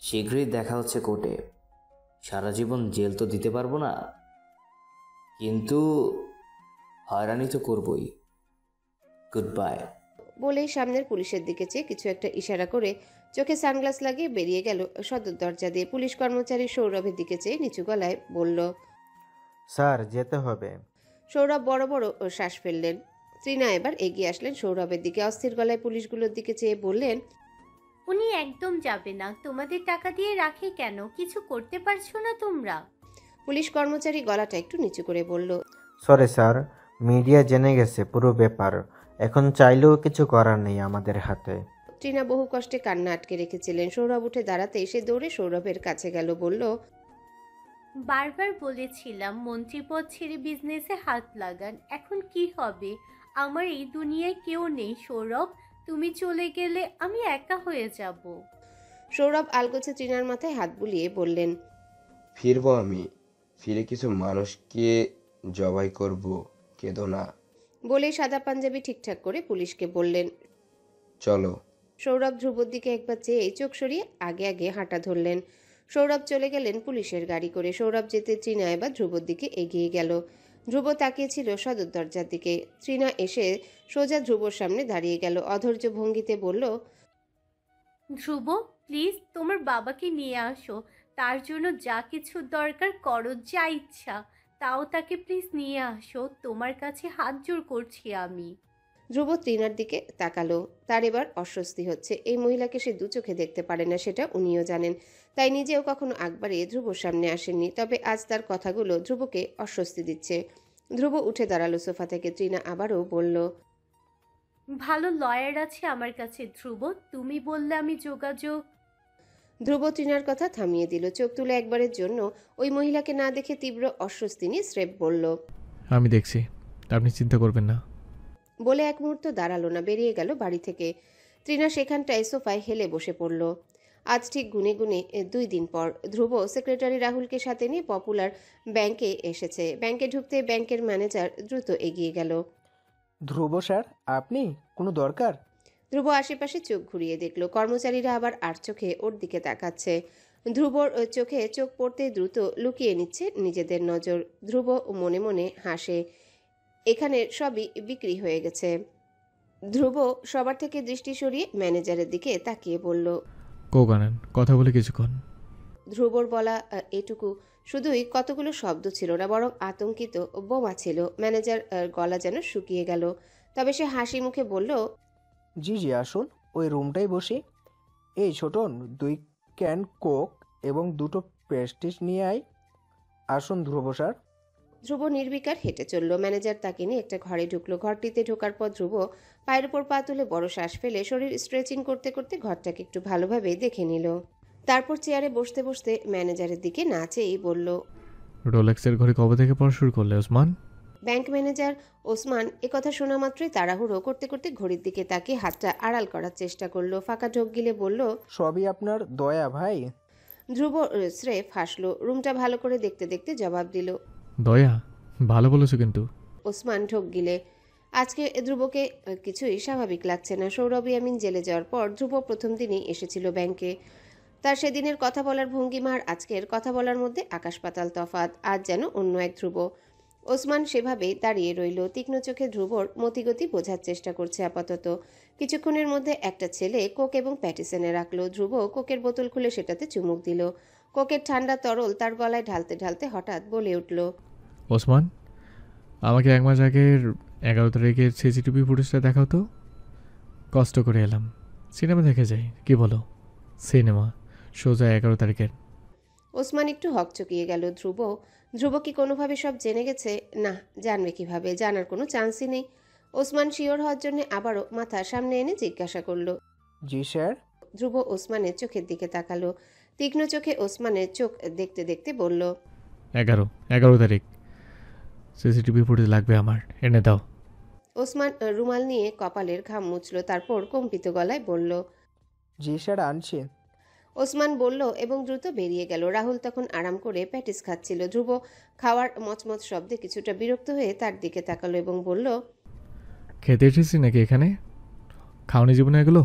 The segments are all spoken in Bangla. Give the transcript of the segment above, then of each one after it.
শীঘ্রই দেখা হচ্ছে কোর্টে। সারা জীবন জেল তো দিতে পারবো না, কিন্তু হয়রানি তো করবই। Good bye. বলেই সামনের পুলিশের দিকে চেয়ে কিছু একটা ইশারা করে চোখে সানগ্লাস লাগিয়ে বেরিয়ে গেল সদর দরজা দিয়ে। পুলিশ কর্মচারী সৌরভের দিকে চেয়ে নিচু গলায় বলল, স্যার যেতে হবে। সৌরভ বড় বড় শ্বাস ফেললেন। ত্রিনা এবার এগিয়ে আসলেন সৌরভের দিকে, অস্থির গলায় পুলিশগুলোর দিকে চেয়ে বললেন, উনি একদম যাবে না। তোমাদের টাকা দিয়ে রাখে কেন? কিছু করতে পারছো না তোমরা? পুলিশ কর্মচারী গলাটা একটু নিচু করে বলল, সরি স্যার, মিডিয়া জেনে গেছে পুরো ব্যাপার। এখন চাইলেও কিছু করার নেই আমাদের হাতে। ত্রিনা বহু কষ্টে কান্না আটকে রেখেছিলেন। সৌরভ উঠে দাঁড়াতে এসে দৌড়ে সৌরভের কাছে গেল, বলল, বারবার বলেছিলাম মন্ত্রীপদ ছেড়ে বিজনেসে হাত লাগান। এখন কি হবে? আমার এই দুনিয়ায় কেউ নেই সৌরভ। তুমি চলে গেলে আমি একা হয়ে যাব। সৌরভ আলগোছে ত্রিনার মাথায় হাত বুলিয়ে বললেন, ফিরবো আমি, ফিরে কিছু মানুষকে জবাই করব, কেঁদো না। বলেই সাদা পাঞ্জাবি ঠিকঠাক করে পুলিশকে বললেন, চলো। সৌরভ ধ্রুবর দিকে একবার চেয়ে চোখ সরিয়ে আগে আগে হাঁটা ধরলেন। সৌরভ চলে গেলেন পুলিশের গাড়ি করে। সৌরভ যেতে ত্রিনা এবার ধ্রুবর দিকে এগিয়ে গেল। ধ্রুব তাকিয়েছিল সদর দরজার দিকে। ত্রিনা এসে সোজা ধ্রুবর সামনে দাঁড়িয়ে গেল, অধৈর্য ভঙ্গিতে বলল, ধ্রুব, প্লিজ তোমার বাবাকে নিয়ে আসো। তার জন্য যা কিছু দরকার করো, যা ইচ্ছা, তাও তাকে প্লিজ নিয়ে আসো। তোমার কাছে হাত জোড় করছি আমি। ধ্রুব ত্রিনার দিকে তাকালো। তার এবার অস্বস্তি হচ্ছে। এই মহিলাকে সে দু চোখে দেখতে পারে না, সেটা উনিও জানেন। তাই নিজেও কখনো আগ বাড়িয়ে ধ্রুবর সামনে আসেননি। তবে আজ তার কথাগুলো ধ্রুবকে অস্বস্তি দিচ্ছে। ধ্রুব উঠে দাঁড়ালো সোফা থেকে। ত্রিনা আবারও বলল, ভালো লয়ার আছে আমার কাছে ধ্রুব, তুমি বললে আমি যোগাযোগ। ধ্রুব ত্রিনার কথা থামিয়ে দিল। চোখ তুলে একবারের জন্য ওই মহিলাকে না দেখে তীব্র অস্বস্তি নিয়ে স্রেফ বলল, আমি দেখছি, আপনি চিন্তা করবেন না। বলে এক মুহূর্ত দাঁড়ালো না, বেরিয়ে গেল বাড়ি থেকে। ত্রিনা সেখানটায় সোফায় হেলে বসে পড়ল। আজ ঠিক গুনে গুনে 2 দিন পর ধ্রুব সেক্রেটারি রাহুলকে সাথে নিয়ে পপুলার ব্যাংকে এসেছে। ব্যাংকে ঢুকতে ব্যাংকের ম্যানেজার দ্রুত এগিয়ে গেল। ধ্রুব স্যার, আপনি? কোনো দরকার? ধ্রুব আশেপাশে চোখ ঘুরিয়ে দেখল। কর্মচারীরা আবার আর চোখে ওর দিকে তাকাচ্ছে। ধ্রুবর চোখে চোখ পড়তে দ্রুত লুকিয়ে নিচ্ছে নিজেদের নজর। ধ্রুব মনে মনে হাসে। এখানে সবই বিক্রি হয়ে গেছে। ধ্রুব সবার থেকে দৃষ্টি সরিয়ে ম্যানেজারের দিকে তাকিয়ে বলল, কোক আনেন, কথা বলে কিছুক্ষণ। ধ্রুবর বলা এটুকু শুধুই কতগুলো শব্দ ছিল না, বরং আতঙ্কিত বোমা ছিল। ম্যানেজার গলা যেন শুকিয়ে গেল। তবে সে হাসি মুখে বলল, জি জি, আসুন, ওই রুমটাই বসি। এই ছোটন, 2 ক্যান কোক এবং 2টো প্রেস্টিজ নিয়ে আয়। আসুন ধ্রুব স্যার। ধ্রুব নির্বিকার হেঁটে চলল। ম্যানেজার তাকে নিয়ে একটা ঘরে ঢুকলো। ঘরটিতে ঢোকার পর ধ্রুব পায়ের উপর পা তুলে বড় শ্বাস ফেলে শরীর স্ট্রেচিং করতে করতে ঘরটাকে একটু ভালোভাবে দেখে নিল। তারপর চেয়ারে বসতে বসতে ম্যানেজারের দিকে না চেয়েই বলল, রোলেক্সের ঘড়ি কবে থেকে পড়া শুরু করলে ওসমান? ব্যাংক ম্যানেজার ওসমান একথা শোনা মাত্রই তাড়াহুড়ো করতে করতে ঘড়ির দিকে তাকিয়ে হাতটা আড়াল করার চেষ্টা করলো। ফাঁকা ঢোক গিলে বলল, সবই আপনার দয়া ভাই। ধ্রুব স্রেফ হাসলো। রুমটা ভালো করে দেখতে দেখতে জবাব দিল, দয়া? ভালো বলেছো কিন্তু। ওসমান ঢোক গিলে। আজকে ধ্রুবকে কিছুই স্বাভাবিক লাগছে না। সৌরভ ইয়ামিন জেলে যাওয়ার পর ধ্রুব প্রথম দিনই এসেছিল ব্যাংকে। তার সেদিনের কথা বলার ভঙ্গিমা আর আজকের কথা বলার মধ্যে আকাশ পাতাল তফাৎ। আজ যেন অন্য এক ধ্রুব। ওসমান সেভাবেই দাঁড়িয়ে রইল। তীক্ষ্ণ চোখে ধ্রুবর মতিগতি বোঝার চেষ্টা করছে আপাতত। কিছুক্ষণের মধ্যে একটা ছেলে কোক এবং প্যাটিস এনে রাখলো। ধ্রুব কোকের বোতল খুলে সেটাতে চুমুক দিল। কোকের ঠান্ডা তরল তার গলায় ঢালতে ঢালতে হঠাৎ বলে উঠল, ওসমান, আমাকে 1 মাস আগের 11 তারিখের সিসিটিভি ফুটেজটা দেখাও তো। কষ্ট করে এলাম, সিনেমা দেখে যাই, কি বলো? সিনেমা সোজা 11 তারিখের। ওসমান একটু হকচকিয়ে গেল। ধ্রুব কি কোনোভাবে সব জেনে গেছে? না, জানবে কিভাবে? জানার কোনো চান্সই নেই। ওসমান শিওর হওয়ার জন্য আবারও মাথা সামনে এনে জিজ্ঞাসা করল। জি স্যার। ধ্রুব ওসমানের চোখের দিকে তাকালো। তীক্ষ্ণ চোখে ওসমানের চোখ দেখতে দেখতে বলল, 11 তারিখ সিসিটিভি ফুটেজ লাগবে আমার, এনে দাও। ওসমান রুমাল নিয়ে কপালের ঘাম মুছল। তারপর কম্পিত গলায় বলল, জি স্যার, আনছি। ওসমান বলল এবং দ্রুত বেরিয়ে গেল। রাহুল তখন আরাম করে প্যাটিস খাচ্ছিল। ধ্রুব খাওয়ার মচমচ শব্দে কিছুটা বিরক্ত হয়ে তার দিকে তাকালো এবং বলল, খেতে এসেছি নাকি এখানে? খাওনি জীবনে এগুলো?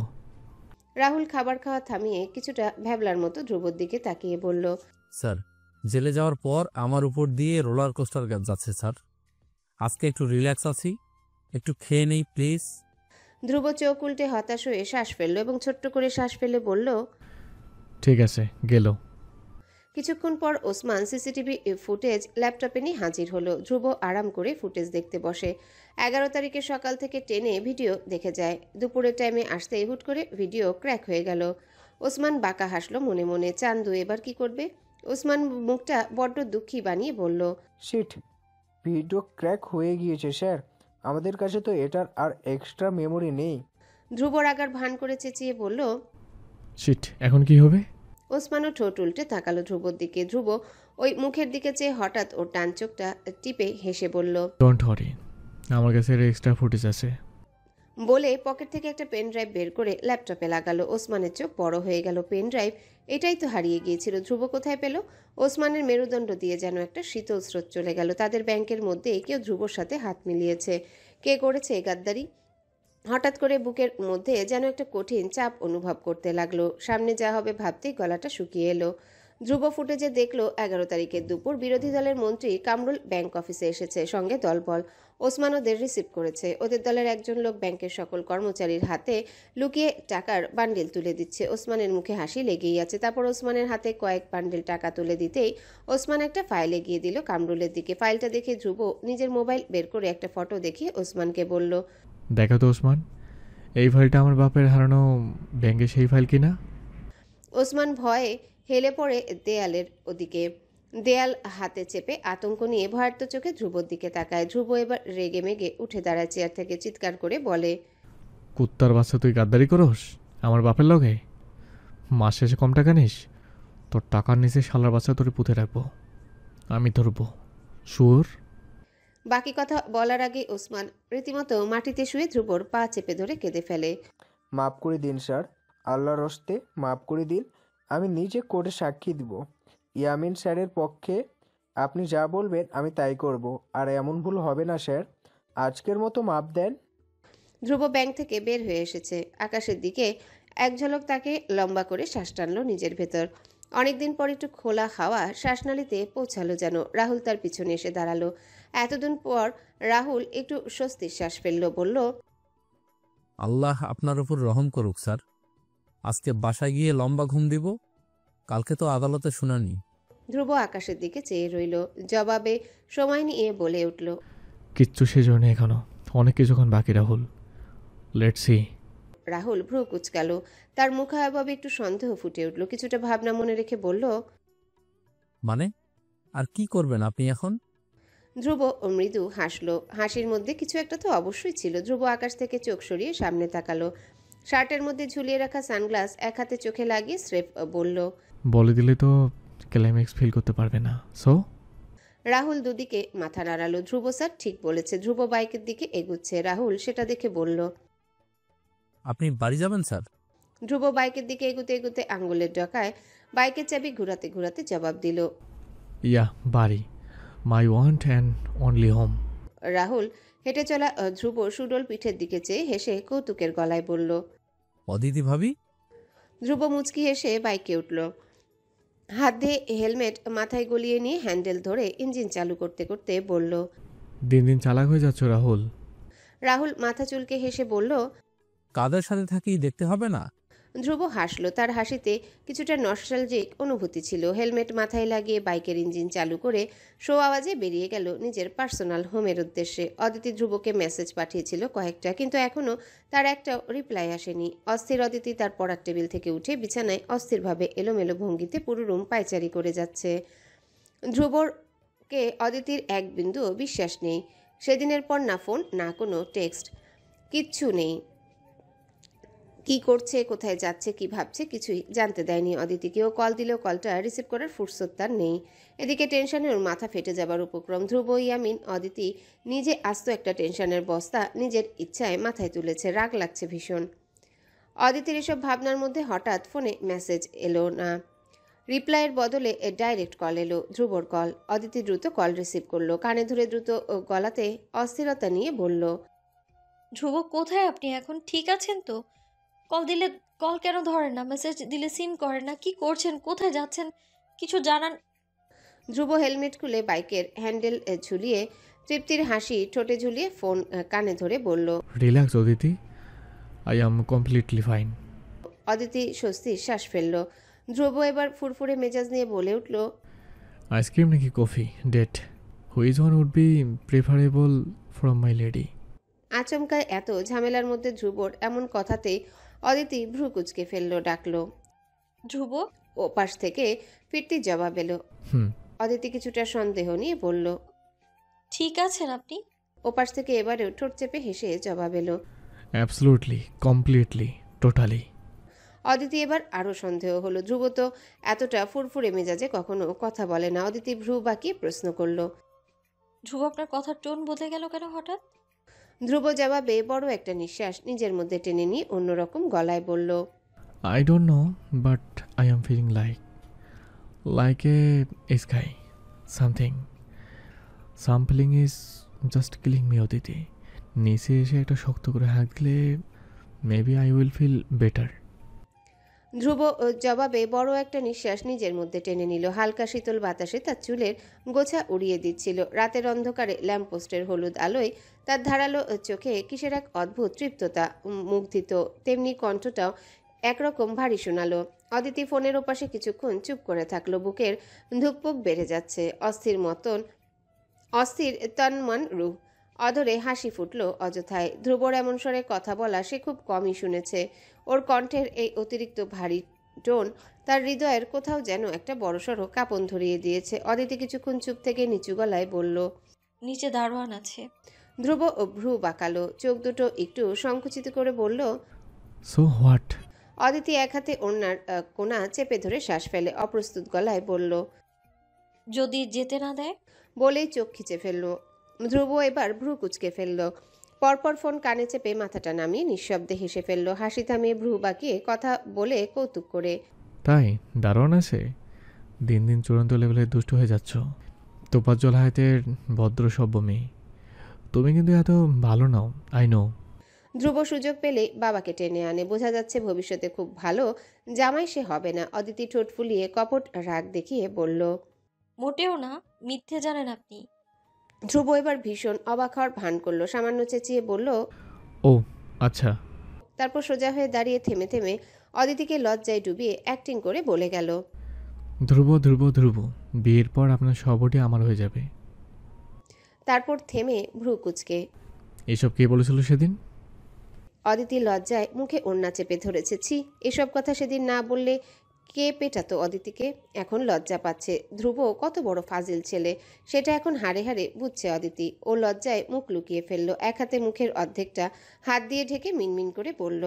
রাহুল খাবার খাওয়া থামিয়ে কিছুটা ভ্যাবলার মতো ধ্রুবর দিকে তাকিয়ে বলল, স্যার, জেলে যাওয়ার পর আমার উপর দিয়ে রোলার কোস্টার যাচ্ছে স্যার। আজকে একটু রিল্যাক্স আছি, একটু খেয়ে নেই প্লিজ। ধ্রুব চোখ উল্টে হতাশ হয়ে শ্বাস ফেলল এবং ছোট্ট করে শ্বাস ফেলে বলল, ঠিক আছে, গেল। কিছুক্ষণ পর ওসমান সিসিটিভি ফুটেজ ল্যাপটপে নিয়ে হাজির হলো। ধ্রুব আরাম করে ফুটেজ দেখতে বসে। 11 তারিখে সকাল থেকে টেনে ভিডিও দেখে যায়। দুপুরের টাইমে আসতেই হুট করে ভিডিও ক্র্যাক হয়ে গেল। ওসমান বাঁকা হাসলো মনে মনে। চান্দু এবার কি করবে? ওসমান মুখটা বড্ড দুঃখী বানিয়ে বলল, শিট, ভিডিও ক্র্যাক হয়ে গিয়েছে স্যার। আমাদের কাছে তো এটার আর এক্সট্রা মেমোরি নেই। ধ্রুব রাগার ভান করে চেঁচিয়ে বলল। শিট, এখন কি হবে? ওসমানও ঠোঁট উল্টে তাকালো ধ্রুবর দিকে। ধ্রুব ওই মুখের দিকে চেয়ে হঠাৎ ওর টান চোখটা টিপে হেসে বলল, ডোন্ট ওয়ারি, আমার কাছে এর এক্সট্রা ফুটেজ আছে। বলে পকেট থেকে একটা পেন ড্রাইভ বের করে ল্যাপটপে লাগালো। ওসমানের চোখ বড় হয়ে গেল। পেন ড্রাইভ, এটাই তো হারিয়ে গিয়েছিল। ধ্রুব কোথায় পেল? ওসমানের মেরুদণ্ড দিয়ে যেন একটা শীতল স্রোত চলে গেল। তাদের ব্যাংকের মধ্যে কেউ ধ্রুবর সাথে হাত মিলিয়েছে। কে করেছে এই গাদ্দারি? হঠাৎ করে বুকের মধ্যে যেন একটা কঠিন চাপ অনুভব করতে লাগলো। সামনে যা হবে ভাবতেই গলাটা শুকিয়ে এলো। ধ্রুব ফুটেজে দেখলো 11 তারিখের দুপুর বিরোধী দলের মন্ত্রী কামরুল ব্যাংক অফিসে এসেছে, সঙ্গে দলবল। ওসমান ওদের রিসিভ করেছে। ওদের দলের একজন লোক ব্যাংকের সকল কর্মচারীর হাতে লুকিয়ে টাকার বান্ডিল তুলে দিচ্ছে। ওসমানের মুখে হাসি লেগেই আছে। তারপর ওসমানের হাতে কয়েক বান্ডিল টাকা তুলে দিতেই ওসমান একটা ফাইল এগিয়ে দিল কামরুলের দিকে। ফাইলটা দেখে ধ্রুব নিজের মোবাইল বের করে একটা ফটো দেখিয়ে ওসমানকে বলল, দেখো তো ওসমান, এই ফাইলটা আমার বাপের হারানো ব্যাংকে সেই ফাইল কিনা? ওসমান ভয়ে হেলে পড়ে দেয়ালের ওদিকে। দেয়াল হাতে চেপে আতঙ্ক নিয়ে ভয়ার্ত চোখে ধ্রুবর দিকে তাকায়। ধ্রুব এবার রেগে মেগে উঠে দাঁড়ায় চেয়ার থেকে, চিৎকার করে বলে, কুত্তার বাচ্চা, তুই গাদ্দারি করস আমার বাপের লগে? মাস শেষে কম টাকা নিস? তোর টাকার নিচে শালার বাচ্চা তোরে পুঁতে রাখবো, আমি ধরবো। শুয়োর। বাকি কথা বলার আগে ওসমান রীতিমতো মাটিতে শুয়ে ধ্রুবর পা চেপে ধরে কেঁদে ফেলে। মাফ করে দিন স্যার, আল্লাহর হস্তে মাফ করে দিন। আমি নিজে কোর্টে সাক্ষী দিব। ইয়ামিন স্যারের পক্ষে আপনি যা বলবেন আমি তাই করব। আর এমন ভুল হবে না স্যার। আজকের মতো মাপ দেন। ধ্রুব ব্যাংক থেকে বের হয়ে এসেছে। আকাশের দিকে এক ঝলক তাকে লম্বা করে শ্বাস টানলো নিজের ভেতর। অনেকদিন পর একটু খোলা হাওয়া শ্বাসনালীতে পৌঁছালো যেন। রাহুল তার পিছনে এসে দাঁড়ালো। এতদিন পর রাহুল একটু স্বস্তির শ্বাস ফেললো। বলল, আল্লাহ আপনার উপর রহম করুক স্যার। আজকে বাসায় গিয়ে লম্বা ঘুম দিব, কালকে তো আদালতে শুনানি। ধ্রুব আকাশের দিকে চেয়ে রইল। জবাবে সময় নিয়ে বলে উঠল, কিচ্ছু সেজন্য নেই এখনো, অনেক কিছুক্ষণ বাকি রাহুল। Let's see. রাহুল ভ্রু কুচকালো। তার মুখাভাবে একটু সন্দেহ ফুটে উঠল। কিছুটা ভাবনা মনে রেখে বলল, মানে আর কি করবেন আপনি এখন? ধ্রুব মৃদু হাসলো। হাসির মধ্যে কিছু একটা তো অবশ্যই ছিল। ধ্রুব আকাশ থেকে চোখ সরিয়ে সামনে তাকালো। শার্টের মধ্যে ঝুলিয়ে রাখা সানগ্লাস এক হাতে চোখে লাগিয়ে স্রেফ বলল, বলে দিলে তো ক্লাইম্যাক্স ফিল করতে পারবে না, সো। রাহুল দুদিকে মাথা নাড়ালো। ধ্রুব স্যার ঠিক বলেছে। ধ্রুব বাইকের দিকে এগুচ্ছে। রাহুল সেটা দেখে বলল, আপনি বাড়ি যাবেন স্যার? ধ্রুব বাইকের দিকে এগুতে এগুতে আঙ্গুলের ডকায় বাইকের চাবি ঘুরাতে ঘুরাতে জবাব দিল, ইয়া, বাড়ি, my want and only home. Rahul হেঁটে চলা ধ্রুব সুডল পিঠের দিকে চেয়ে হেসে কৌতুকের গলায় বলল। অদিতি ভাবি? ধ্রুব মুচকি হেসে বাইকে উঠল। হাত দিয়ে হেলমেট মাথায় গলিয়ে নিয়ে হ্যান্ডেল ধরে ইঞ্জিন চালু করতে করতে বলল। দিন দিন চালাক হয়ে যাচ্ছ রাহুল। রাহুল মাথা চুলকে হেসে বলল। কাদের সাথে থাকি দেখতে হবে না? ধ্রুব হাসল। তার হাসিতে কিছুটা নস্টালজিক অনুভূতি ছিল। হেলমেট মাথায় লাগিয়ে বাইকের ইঞ্জিন চালু করে শো আওয়াজে বেরিয়ে গেল নিজের পার্সোনাল হোমের উদ্দেশ্যে। অদিতি ধ্রুবকে মেসেজ পাঠিয়েছিল কয়েকটা, কিন্তু এখনও তার একটা রিপ্লাই আসেনি। অস্থির অদিতি তার পড়ার টেবিল থেকে উঠে বিছানায় অস্থিরভাবে এলোমেলো ভঙ্গিতে পুরো রুম পায়চারি করে যাচ্ছে। ধ্রুবরকে অদিতির এক বিন্দুও বিশ্বাস নেই। সেদিনের পর না ফোন, না কোনো টেক্সট, কিচ্ছু নেই। কি করছে, কোথায় যাচ্ছে, কি ভাবছে কিছুই জানতে দেয়নি অদিতিকে। ও কল দিলেও কলটা রিসিভ করার ফুরসত তার নেই। এদিকে টেনশনে ওর মাথা ফেটে যাবার উপক্রম। ধ্রুব, ইয়ামিন, অদিতি নিজে আস্ত একটা টেনশনের বস্তা নিজের ইচ্ছায় মাথায় তুলেছে। রাগ লাগছে ভীষণ। অদিতির এসব ভাবনার মধ্যে হঠাৎ ফোনে মেসেজ এলো না। রিপ্লাইয়ের বদলে ডাইরেক্ট কল এলো। ধ্রুবর কল। অদিতি দ্রুত কল রিসিভ করলো। কানে ধরে দ্রুত গলাতে অস্থিরতা নিয়ে বলল, ধ্রুব কোথায় আপনি এখন? ঠিক আছেন তো? কল দিলে কল কেন ধরেন না? মেসেজ দিলে সিন করেন না। কি করছেন? কোথায় যাচ্ছেন? কিছু জানান। ধ্রুব হেলমেট খুলে বাইকের হ্যান্ডেল ঝুলিয়ে তৃপ্তির হাসি ঠোঁটে ঝুলিয়ে ফোন কানে ধরে বলল। Relax Aditi, I am completely fine. Aditi স্বস্তির শ্বাস ফেলল। ধ্রুব এবার ফুরফুরে মেজাজ নিয়ে বলে উঠল, আইসক্রিম নাকি coffee? That which one would be preferable from my lady? আচমকায় এত ঝামেলার মধ্যে ধ্রুবর এমন কথাতেই অদিতি ভ্রু কুচকে ফেলল, ডাকল। ধ্রুব, ও পাশ থেকে ফিরতির জবাব এলো। হুম। অদিতি কিছুটা সন্দেহ নিয়ে বলল। ঠিক আছেন আপনি? ওপাশ থেকে এবারেও ঠোঁট চেপে হেসে জবাব এলো। Absolutely, completely, totally. অদিতি এবার আরও সন্দেহ হলো। ধ্রুব তো এতটা ফুরফুরে মেজাজে কখনো কথা বলে না। অদিতি ভ্রু বাঁকিয়ে প্রশ্ন করল। ধ্রুব, আপনার কথার টোন বদলে গেল কেন হঠাৎ? ধ্রুব জবাবে বড় একটা নিঃশ্বাস নিজের মধ্যে টেনে নিয়ে অন্যরকম গলায় বলল। I don't know, but I am feeling like a sky. Some feeling is just killing me, Aditi. নিচে এসে একটা শক্ত করে হাত দিলে maybe I will feel better. Dhruv জবাবে বড় একটা নিঃশ্বাস নিজের মধ্যে টেনে নিল। হালকা শীতল বাতাসে তার চুলের গোছা উড়িয়ে দিচ্ছিল। রাতের অন্ধকারে ল্যাম্পপোস্টের হলুদ আলোয় তার ধারালো চোখে কিসের এক অদ্ভুত তৃপ্ততা মুগ্ধিত। তেমনি কণ্ঠটাও একরকম ভারী শোনালো। অদিতি ফোনের ওপাশে কিছুক্ষণ চুপ করে থাকলো। বুকের ধুকপুক বেড়ে যাচ্ছে। অস্থির তন্মন রূহ। অধরে হাসি ফুটল অযথায়। ধ্রুবর এমন স্বরে কথা বলা সে খুব কমই শুনেছে। ওর কণ্ঠের এই অতিরিক্ত ভারী টোন তার হৃদয়ের কোথাও যেন একটা বড়সড় কাঁপন ধরিয়ে দিয়েছে। অদিতি কিছুক্ষণ চুপ থেকে নিচু গলায় বলল। নিচে দারোয়ান আছে। ধ্রুব ভ্রু বাঁকালো, চোখ দুটো একটু সংকুচিত করে বলল, সো হোয়াট? অদিতি এক হাতে ওড়নার কোনা চেপে ধরে শ্বাস ফেলে অপ্রস্তুত গলায় বলল, যদি যেতে না দেয়? বলেই চোখ খিচে ফেলল। ধ্রুব এবার ভ্রু কুচকে ফেলল। পরপর ফোন কানে চেপে মাথাটা নামিয়ে নিঃশব্দে হেসে ফেলল। হাসি থামিয়ে ভ্রু বাঁকিয়ে কথা বলে কৌতুক করে, তাই দারুণ আছে। দিন দিন চূড়ান্ত লেভেলে দুষ্ট হয়ে যাচ্ছ। তোপাজ্জল হায়াতের ভদ্র সভ্য মেয়ে। তুমি কিন্তু এত ভালো নাও, আই নো। ধ্রুব সুযোগ পেলে বাবাকে টেনে আনে। বোঝা যাচ্ছে ভবিষ্যতে খুব ভালো জামাই সে হবে না। অদিতি ঠোঁট ফুলিয়ে কপট রাগ দেখিয়ে বলল, মোটেও না, মিথ্যে জানেন আপনি। ধ্রুব এবার ভীষণ অবাক হওয়ার ভান করলো। সামান্য চেঁচিয়ে বলল, ও আচ্ছা। তারপর সোজা হয়ে দাঁড়িয়ে থেমে থেমে অদিতিকে লজ্জায় ডুবিয়ে অ্যাক্টিং করে বলে গেল, ধ্রুব ধ্রুব ধ্রুব, বিয়ের পর আপনার সবটি আমার হয়ে যাবে। তারপর থেমে ভ্রু কুচকে। এসব কে বলেছিল সেদিন? অদিতি লজ্জায় মুখে ওড়না চেপে ধরেছে। ছি, এসব কথা সেদিন না বললে কে পেটাতো অদিতিকে? এখন লজ্জা পাচ্ছে। ধ্রুব কত বড় ফাজিল ছেলে সেটা এখন হাড়ে হাড়ে বুঝছে অদিতি। ও লজ্জায় মুখ লুকিয়ে ফেললো। এক হাতে মুখের অর্ধেকটা হাত দিয়ে ঢেকে মিনমিন করে বলল,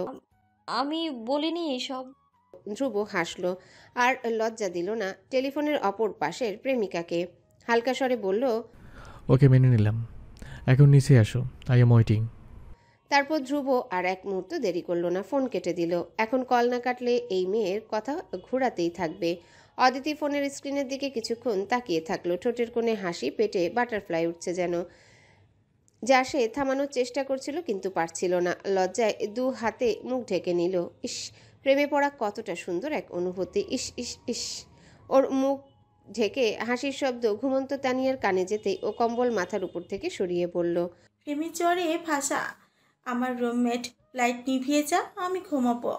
আমি বলিনি এসব। ধ্রুব হাসলো, আর লজ্জা দিল না। টেলিফোনের অপর পাশের প্রেমিকাকে হালকা স্বরে বলল, ওকে মেনে নিলাম, এখন নিচে আসো, আই এম ওয়েটিং। তারপর ধ্রুব আর এক মুহূর্ত দেরি করলো না, ফোন কেটে দিল। এখন কল না কাটলে এই মেয়ের কথা ঘোরাতেই থাকবে। অদিতি ফোনের স্ক্রিনের দিকে কিছুক্ষণ তাকিয়ে থাকলো। ঠোঁটের কোণে হাসি, পেটে বাটারফ্লাই উঠছে যেন, যা সে থামানোর চেষ্টা করছিল কিন্তু পারছিল না। লজ্জায় দু হাতে মুখ ঢেকে নিল। ইস, প্রেমে পড়া কতটা সুন্দর এক অনুভূতি। ইস ইস ইস। ওর মুখ ঢেকে হাসির শব্দ ঘুমন্ত তানিয়ার কানে যেতেই ও কম্বল মাথার উপর থেকে সরিয়ে পড়ল। প্রেমে জ্বরে ভাষা, আমার রুমমেট লাইট নিভিয়ে যা, আমি ঘুমাবো।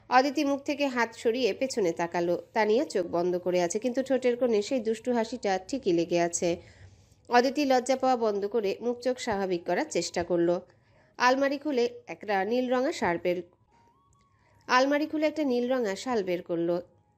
অদিতি মুখ থেকে হাত সরিয়ে পেছনে তাকালো। তানিয়া চোখ বন্ধ করে আছে, কিন্তু ঠোঁটের কোণে সেই দুষ্টু হাসিটা ঠিকই লেগে আছে। অদিতি লজ্জা পাওয়া বন্ধ করে মুখ চোখ স্বাভাবিক করার চেষ্টা করলো। আলমারি খুলে একটা নীল রঙা শাল বের করলো।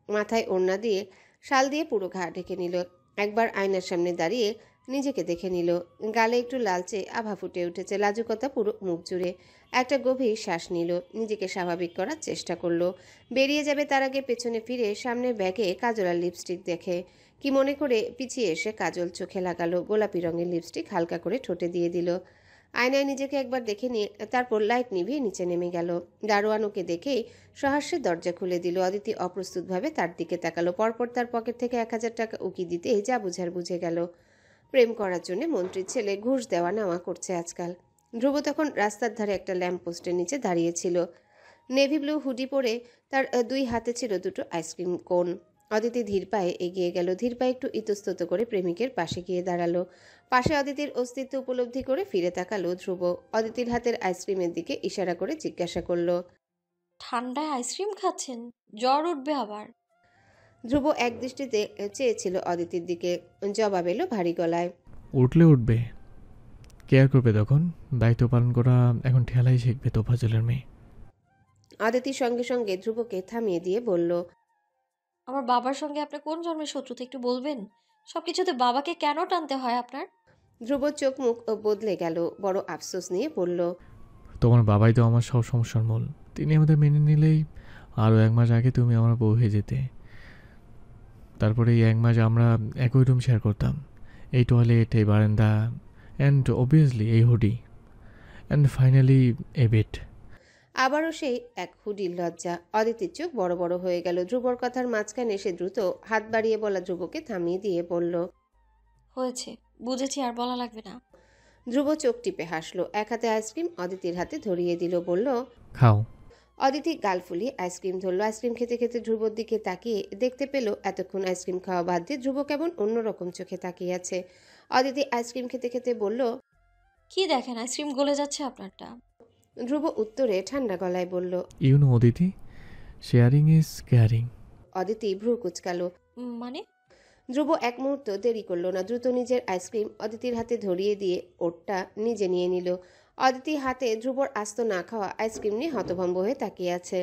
মাথায় ওড়না দিয়ে শাল দিয়ে পুরো ঘা ঢেকে নিল। একবার আয়নার সামনে দাঁড়িয়ে নিজেকে দেখে নিল। গালে একটু লালচে আভা ফুটে উঠেছে, লাজুকতা পুরো মুখ জুড়ে। একটা গভীর শ্বাস নিল, নিজেকে স্বাভাবিক করার চেষ্টা করলো। বেরিয়ে যাবে তার আগে পেছনে ফিরে সামনের ব্যাগে কাজল আর লিপস্টিক দেখে কি মনে করে পিছিয়ে এসে কাজল চোখে লাগালো। গোলাপি রঙের লিপস্টিক হালকা করে ঠোঁটে দিয়ে দিল। আয়নায় নিজেকে একবার দেখে নিয়ে তারপর লাইট নিভিয়ে নিচে নেমে গেল। দারোয়ান ওকে দেখেই সহাস্যে দরজা খুলে দিল। অদিতি অপ্রস্তুতভাবে তার দিকে তাকালো। পরপর তার পকেট থেকে 1000 টাকা উকি দিতে যা বুঝার বুঝে গেল। প্রেম করার জন্য মন্ত্রীর ছেলে ঘুষ দেওয়া নেওয়া করছে আজকাল। ধ্রুব তখন রাস্তার ধারে একটা ল্যাম্প পোস্টের নিচে দাঁড়িয়েছিল। নেভি ব্লু হুডি পরে তার দুই হাতে ছিল দুটো আইসক্রিম কোন। অদিতি ধীর পায়ে এগিয়ে গেল, ধীর পায়ে একটু ইতস্তত করে প্রেমিকের পাশে গিয়ে দাঁড়ালো। পাশে অদিতির অস্তিত্ব উপলব্ধি করে ফিরে তাকালো ধ্রুব। অদিতির হাতের আইসক্রিমের দিকে ইশারা করে জিজ্ঞাসা করলো, ঠান্ডায় আইসক্রিম খাচ্ছেন? জ্বর উঠবে আবার। ধ্রুব এক দৃষ্টিতে চেয়েছিল অদিতির দিকে, জবাব এলো ভারী গলায়, উঠলে উঠবে, কেয়ার করবে তখন। দায়িত্ব পালন করা এখন ঠেলাই শিখবে তোফাজলের মেয়ে। অদিতির সঙ্গে সঙ্গে ধ্রুবকে থামিয়ে দিয়ে বলল, আমার বাবার সঙ্গে আপনার কোন জন্মের শত্রুতা একটু বলবেন? সবকিছুতে বাবাকে কেন টানতে হয় আপনার? ধ্রুব চোখ মুখ বদলে গেল, বড় আফসোস নিয়ে বলল, তোমার বাবাই তো আমার সব সমস্যার মূল। তিনি আমাদের মেনে নিলেই আরও 1 মাস আগে তুমি আমার বউ হয়ে যেতে। তারপরে এই 1 মাস আমরা একই রুম শেয়ার করতাম, এই টয়লেট, এই বারান্দা, অ্যান্ড অবভিয়াসলি এই hoodie, and finally A bed. আবারও সেই এক হুডির লজ্জা। অদিতির চোখ বড় বড় হয়ে গেল। ধ্রুবর কথার মাঝখানে সে দ্রুত হাত বাড়িয়ে বলা ধ্রুবকে থামিয়ে দিয়ে বলল, হয়েছে, বুঝেছি, আর বলা লাগবে না। ধ্রুব চোখ টিপে হাসলো, এক হাতে আইসক্রিম অদিতির হাতে ধরিয়ে দিল, বলল, খাও। অদিতি গাল ফুলিয়ে আইসক্রিম ধরলো। আইসক্রিম খেতে খেতে ধ্রুবর দিকে তাকিয়ে দেখতে পেল এতক্ষণ আইসক্রিম খাওয়া বাদ দিয়ে ধ্রুব কেমন অন্যরকম চোখে তাকিয়ে আছে। অদিতি আইসক্রিম খেতে খেতে বলল, কি দেখেন, আইসক্রিম গলে যাচ্ছে আপনারটা। ধ্রুব উত্তরে ঠান্ডা গলায় বলল, you know Aditi, sharing is caring. Aditi ভ্রু কুচকালো। মানে? ধ্রুব এক মুহূর্ত দেরি করলো না, দ্রুত নিজের আইসক্রিম অদিতির হাতে ধরিয়ে দিয়ে ওরটা নিজে নিয়ে নিল। অদিতি হাতে ধ্রুবর আস্ত না খাওয়া আইসক্রিম নিয়ে হতভম্ব হয়ে তাকিয়ে আছে।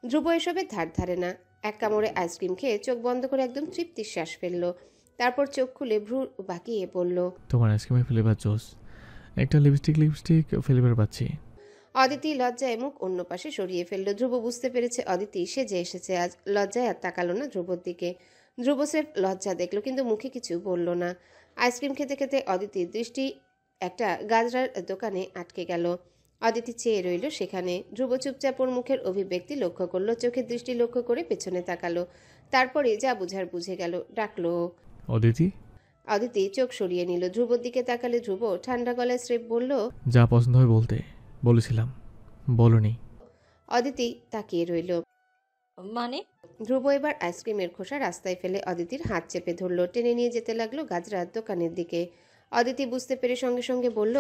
ধ্রুব এসবের ধার ধারে না। এক কামড়ে আইসক্রিম খেয়ে চোখ বন্ধ করে একদম তৃপ্তির শ্বাস ফেললো। তারপর চোখ খুলে ভ্রু বাঁকিয়ে বলল, তোমার আইসক্রিমের ফ্লেভার জোস, একটা লিপস্টিক ফ্লেভার পাচ্ছি। অদিতি লজ্জায় মুখ অন্য পাশে সরিয়ে ফেলল। ধ্রুব বুঝতে পেরেছে অদিতি সেজে এসেছে আজ। লজ্জায় আর তাকালো না ধ্রুবর দিকে। ধ্রুব স্রেফ লজ্জা দেখলো, কিন্তু মুখে কিছু বলল না। আইসক্রিম খেতে খেতে অদিতির দৃষ্টি একটা গাজরার দোকানে আটকে গেল। অদিতি চেয়ে রইল সেখানে। ধ্রুব চুপচাপ ওর মুখের অভিব্যক্তি লক্ষ্য করলো, চোখের দৃষ্টি লক্ষ্য করে পেছনে তাকালো। তারপরে যা বুঝার বুঝে গেল, ডাকলো, অদিতি। অদিতি চোখ সরিয়ে নিল। ধ্রুবর দিকে তাকালে ধ্রুব ঠান্ডা গলায় স্রেফ বলল, যা পছন্দ হয় বলতে বলেছিলাম, বলনি। অদিতি তাকিয়ে রইল। মানে? ধ্রুব এবার আইসক্রিমের খোসা রাস্তায় ফেলে অদিতির হাত চেপে ধরলো, টেনে নিয়ে যেতে লাগলো গাজরার দোকানের দিকে। অদিতি বুঝতে পেরে সঙ্গে সঙ্গে বলল,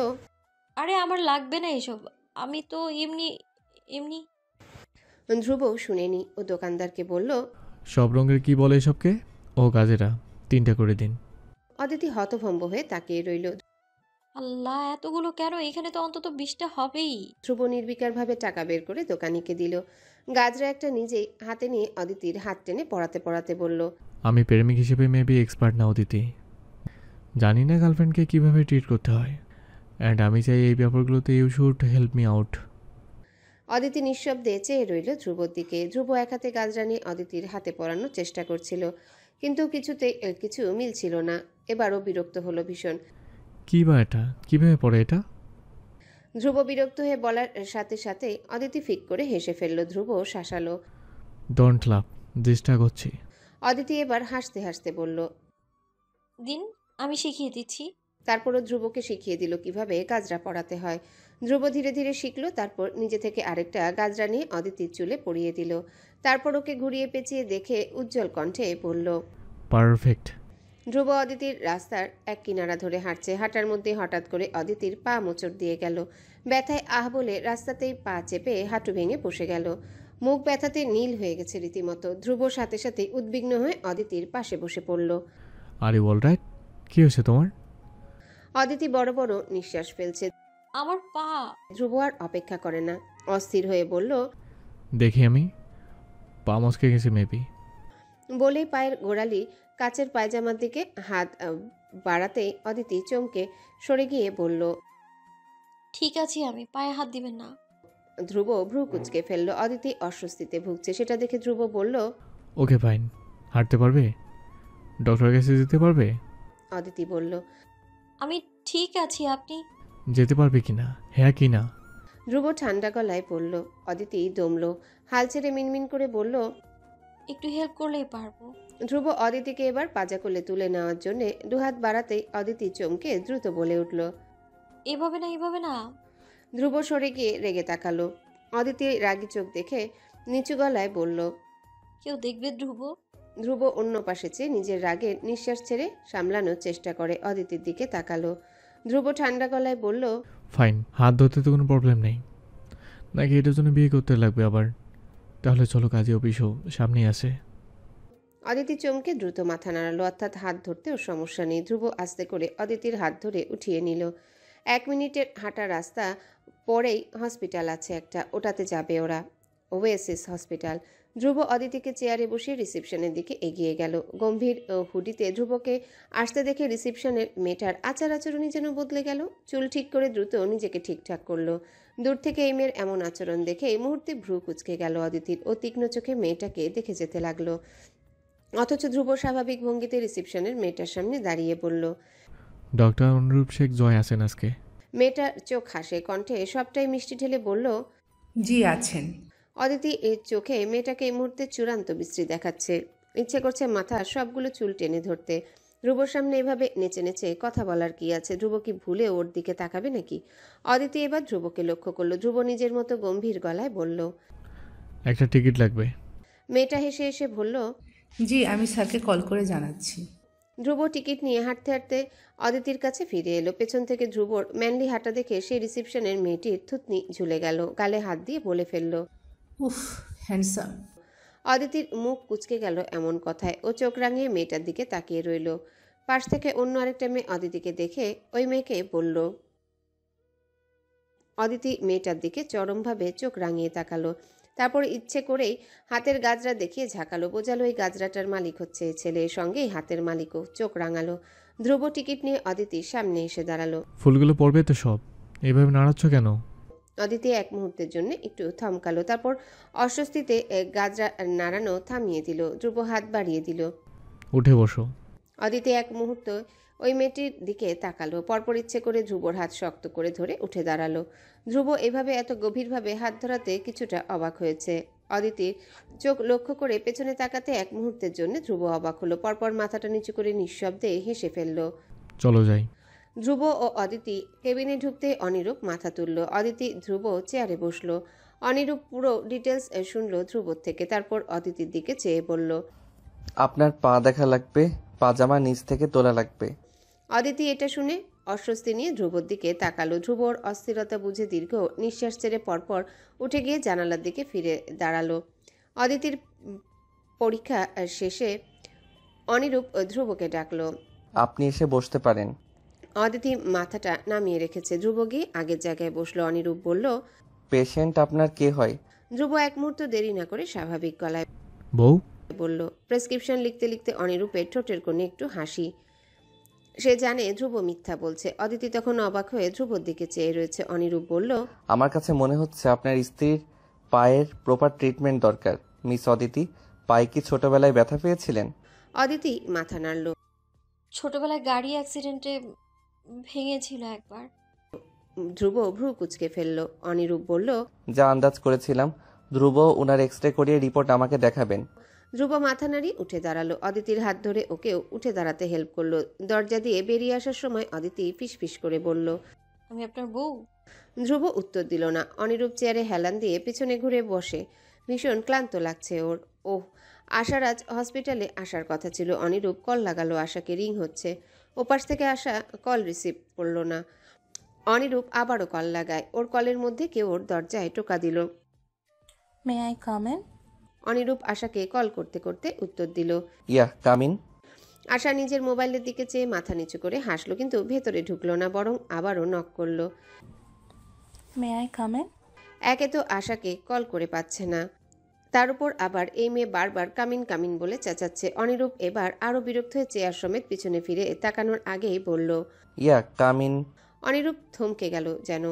আরে আমার লাগবে না এসব, আমি তো এমনি এমনি। ধ্রুব শুনেনি। ও দোকানদারকে বলল, সব রঙের কি বলে এসবকে? ও গাজেরা 3টা করে দিন। অদিতি হতভম্ব হয়ে তাকিয়ে রইল। আল্লাহ, এতগুলো কেন? এখানে তো অন্তত 20টা হবেই। ধ্রুব নির্বিকারভাবে টাকা বের করে দোকানিকে দিল। গাজরা একটা নিজেই হাতে নিয়ে অদিতির হাত টেনে পড়াতে পড়াতে বলল, আমি প্রেমিক হিসেবে মেবি এক্সপার্ট না অদিতি, জানি না গার্লফ্রেন্ডকে কীভাবে ট্রিট করতে হয়, অ্যান্ড আমি চাই এই ব্যাপারগুলোতে you should help me out. Aditi নিঃশব্দে চেয়ে রইল ধ্রুবর দিকে। ধ্রুব এক হাতে গাজরা নিয়ে অদিতির হাতে পরানোর চেষ্টা করছিল, কিন্তু কিছু মিলছিল না। এবারও বিরক্ত হলো ভীষণ। কী বা এটা, কীভাবে পড়ে এটা? ধ্রুব বিরক্ত হয়ে বলার সাথে সাথে অদিতি ফিক করে হেসে ফেলল। ধ্রুব শাসালো, ডোন্ট লাভ, ডিস্টার্ব হচ্ছি। অদিতি এবার হাসতে হাসতে বলল, দিন, আমি শিখিয়ে দিচ্ছি। তারপরও ধ্রুবকে শিখিয়ে দিল কিভাবে গাজরা পরাতে হয়। ধ্রুব ধীরে ধীরে শিখল, তারপর নিজে থেকে আরেকটা গাজরা নিয়ে অদিতির চুলে পরিয়ে দিল। তারপর ওকে ঘুরিয়ে পেঁচিয়ে দেখে উজ্জ্বল কণ্ঠে বলল, পারফেক্ট। ধ্রুব অদিতির রাস্তার এক কিনারা ধরে হাঁটছে। হাঁটার মধ্যে হঠাৎ করে অদিতির পা মোচড় দিয়ে গেল। ব্যথায় আহ বলে রাস্তাতেই পা চেপে হাঁটু ভেঙে বসে গেল। মুখ ব্যথাতে নীল হয়ে গেছে রীতিমতো। ধ্রুব সাথে সাথে উদ্বিগ্ন হয়ে অদিতির পাশে বসে পড়ল। Are you all right? কী হয়েছে তোমার? অদিতি বড় বড় নিঃশ্বাস ফেলছে। আমার পা। ধ্রুব আর অপেক্ষা করে না, অস্থির হয়ে বলল, দেখি আমি, পা মচকে গেছে মেবি। বলেই পায়ের গোড়ালি কাচের পায়জামার দিকে হাত বাড়াতেই অদিতি চমকে সরে গিয়ে বলল, ঠিক আছে, আমি পায়ে হাত দিবেন না। ধ্রুব ভ্রু কুচকে ফেলল। অদিতি অস্বস্তিতে ভুগছে, সেটা দেখে ধ্রুব বলল, ওকে ফাইন, হাঁটতে পারবে? ডক্টরের কাছে যেতে পারবে? অদিতি বলল, আমি ঠিক আছি, আপনি? যেতে পারবে কিনা, হ্যাঁ কি না? ধ্রুব ঠান্ডা গলায় বলল। অদিতি দমল, হাল ছেড়ে মিনমিন করে বলল, একটু হেল্প করলেই পারবো। ধ্রুব অদিতিকে এবার পাজা কোলে তুলে নেওয়ার জন্য দুহাত বাড়াতেই অদিতি চমকে দ্রুত বলে উঠল, এভাবে না, এভাবে না। ধ্রুব সরে গিয়ে রেগে তাকালো। অদিতি রাগী চোখ দেখে নিচু গলায় বলল, কেউ দেখবে ধ্রুব? ধ্রুব অন্য পাশে চেয়ে নিজের রাগের নিঃশ্বাস ছেড়ে সামলানোর চেষ্টা করে অদিতির দিকে তাকালো। ধ্রুব ঠান্ডা গলায় বলল, ফাইন, হাত ধরতে তো কোনো প্রবলেম নেই, নাকি এটার জন্য বিয়ে করতে লাগবে আবার? তাহলে চলো, কাজে অফিসও সামনেই আসে। অদিতি চমকে দ্রুত মাথা নাড়ালো, অর্থাৎ হাত ধরতেও সমস্যা নেই। ধ্রুব আস্তে করে অদিতির হাত ধরে উঠিয়ে নিল। 1 মিনিটের হাঁটা রাস্তা পরেই হসপিটাল আছে একটা, ওটাতে যাবে ওরা, ওয়েসিস হসপিটাল। ধ্রুব অদিতিকে চেয়ারে বসিয়ে রিসেপশনের দিকে এগিয়ে গেল। গম্ভীর হুডিতে ধ্রুবকে আসতে দেখে রিসেপশনের মেয়েটার আচার আচরণই যেন বদলে গেল। চুল ঠিক করে দ্রুত নিজেকে ঠিকঠাক করলো। দূর থেকে এই মেয়ের এমন আচরণ দেখে এই মুহূর্তে ভ্রু কুঁচকে গেল অদিতির। ও তীক্ষ্ণ চোখে মেয়েটাকে দেখে যেতে লাগলো। অথচ ধ্রুব স্বাভাবিক ভঙ্গিতে রিসেপশনের মেয়েটার সামনে দাঁড়িয়ে বলল, ডক্টর অনুরূপ শেখ জয় আছেন আজকে? মেয়েটার চোখ হাসে, কণ্ঠে সবটাই মিষ্টি ঢেলে বলল, জি আছেন। অদিতি এর চোখে মেয়েটাকে এই মুহূর্তে চূড়ান্ত বিশ্রী দেখাচ্ছে। ইচ্ছে করছে মাথার সবগুলো চুল টেনে ধরতে। ধ্রুবর সামনে এভাবে নেচে নেচে কথা বলার কি আছে? ধ্রুব কি ভুলে ওর দিকে তাকাবে নাকি? অদিতি এবার ধ্রুবকে লক্ষ্য করলো। ধ্রুব নিজের মতো গম্ভীর গলায় বলল, একটা টিকিট লাগবে। মেয়েটা হেসে হেসে বলল, জি আমি স্যারকে কল করে জানাচ্ছি। ধ্রুব টিকিট নিয়ে হাঁটতে হাঁটতে অদিতির কাছে ফিরে এলো। পেছন থেকে ধ্রুবর ম্যানলি হাঁটা দেখে সেই রিসেপশনের মেয়েটির থুতনি ঝুলে গেল। গালে হাত দিয়ে বলে ফেলল, উফ হ্যান্ডসাম। অদিতির মুখ কুঁচকে গেল এমন কথায়। ও চোখ রাঙিয়ে মেয়েটার দিকে তাকিয়ে রইল। পাশ থেকে অন্য আরেকটা মেয়ে অদিতিকে দেখে ওই মেয়েকে বলল। অদিতি মেয়েটার দিকে চরমভাবে চোখ রাঙিয়ে তাকালো। তারপর ইচ্ছে করেই হাতের গাজরা দেখিয়ে ঝাঁকালো। বোঝালো এই গাজরাটার মালিক হচ্ছে এই ছেলে, সঙ্গেই হাতের মালিকও। চোখ রাঙালো। ধ্রুব টিকিট নিয়ে অদিতির সামনে এসে দাঁড়ালো। ফুলগুলো পড়বে তো সব? এইভাবে নাড়াচ্ছ কেন? অদিতি এক মুহূর্তের জন্য একটু থমকালো, তারপর অস্বস্তিতে গাজরা নাড়ানো থামিয়ে দিল। ধ্রুব হাত বাড়িয়ে দিল। উঠে বসো। অদিতি এক মুহূর্ত ওই মেয়েটির দিকে তাকালো, পরপর ইচ্ছে করে ধ্রুবর হাত শক্ত করে ধরে উঠে দাঁড়ালো। ধ্রুব এভাবে এত গভীরভাবে হাত ধরাতে কিছুটা অবাক হয়েছে। অদিতির চোখ লক্ষ্য করে পেছনে তাকাতে এক মুহূর্তের জন্য ধ্রুব অবাক হলো। পরপর মাথাটা নিচু করে নিঃশব্দে হেসে ফেলল। চলো যাই। ধ্রুব ও অদিতি কেবিনে ঢুকতে অনিরূপ মাথা তুলল। অদিতি ধ্রুব চেয়ারে বসলো। অনিরূপ পুরো ডিটেলস শুনলো ধ্রুবর থেকে, তারপর অদিতির দিকে চেয়ে বলল, আপনার পা দেখা লাগবে, পাজামা নিচ থেকে তোলা লাগবে। অদিতি এটা শুনে অস্বস্তি নিয়ে ধ্রুবর দিকে তাকালো। ধ্রুবর অস্থিরতা বুঝে দীর্ঘ নিঃশ্বাস ছেড়ে পরপর উঠে গিয়ে জানালার দিকে ফিরে দাঁড়ালো। অদিতির পরীক্ষা শেষে অনিরূপ ধ্রুবকে ডাকলো। আপনি এসে বসতে পারেন। অদিতি মাথাটা নামিয়ে রেখেছে। ধ্রুব গিয়ে আগের জায়গায় বসলো। অনিরূপ বলল, পেশেন্ট আপনার কে হয়? ধ্রুব এক মুহূর্ত দেরি না করে স্বাভাবিক গলায় বউ বলল। প্রেসক্রিপশন লিখতে লিখতে অনিরূপের ঠোঁটের কোণে একটু হাসি। সে জানে ধ্রুব মিথ্যা বলছে। অদিতি তখন অবাক হয়ে ধ্রুবর দিকে চেয়ে রয়েছে। অনিরূপ বলল, আমার কাছে মনে হচ্ছে আপনার স্ত্রীর পায়ের প্রপার ট্রিটমেন্ট দরকার। মিস অদিতি, পায়ে কি ছোটবেলায় ব্যথা পেয়েছিলেন? অদিতি মাথা নাড়ল। ছোটবেলায় গাড়ি অ্যাক্সিডেন্টে ভেঙেছিল একবার। ধ্রুব ভ্রু কুচকে ফেলল। অনিরূপ বলল, যা আন্দাজ করেছিলাম। ধ্রুব, ওনার এক্সরে করিয়ে রিপোর্ট আমাকে দেখাবেন। ধ্রুব মাথা নাড়িয়ে উঠে দাঁড়ালো। অদিতির হাত ধরে ওকেও উঠে দাঁড়াতে হেল্প করলো। দরজা দিয়ে বেরিয়ে আসার সময় অদিতি ফিসফিস করে বলল, আমি আপনার বউ? ধ্রুব উত্তর দিল না। অনিরূপ চেয়ারে হেলান দিয়ে পিছনে ঘুরে বসে। ভীষণ ক্লান্ত লাগছে ওর। ওহ, আশার আজ হসপিটালে আসার কথা ছিল। অনিরূপ কল লাগালো আশাকে, রিং হচ্ছে। ওপাশ থেকে আশা কল রিসিভ করলো না। অনিরূপ আবারও কল লাগায়। ওর কলের মধ্যে কেউ ওর দরজায় টোকা দিল। মে আই কাম ইন? অনিরূপ আশাকে কল করতে করতে উত্তর দিল, ইয়া কামিন। আশা নিজের মোবাইলের দিকে চেয়ে মাথা নিচু করে হাসলো, কিন্তু ভেতরে ঢুকলো না, বরং আবারও নক করলো। May I come in? একে তো আশাকে কল করে পাচ্ছে না, তার উপর আবার এই মেয়ে বারবার কামিন কামিন বলে চেঁচাচ্ছে। অনিরূপ এবার আরও বিরক্ত হয়ে চেয়ার সমেত পিছনে ফিরে তাকানোর আগেই বলল, ইয়া কামিন। অনিরূপ থমকে গেল যেন।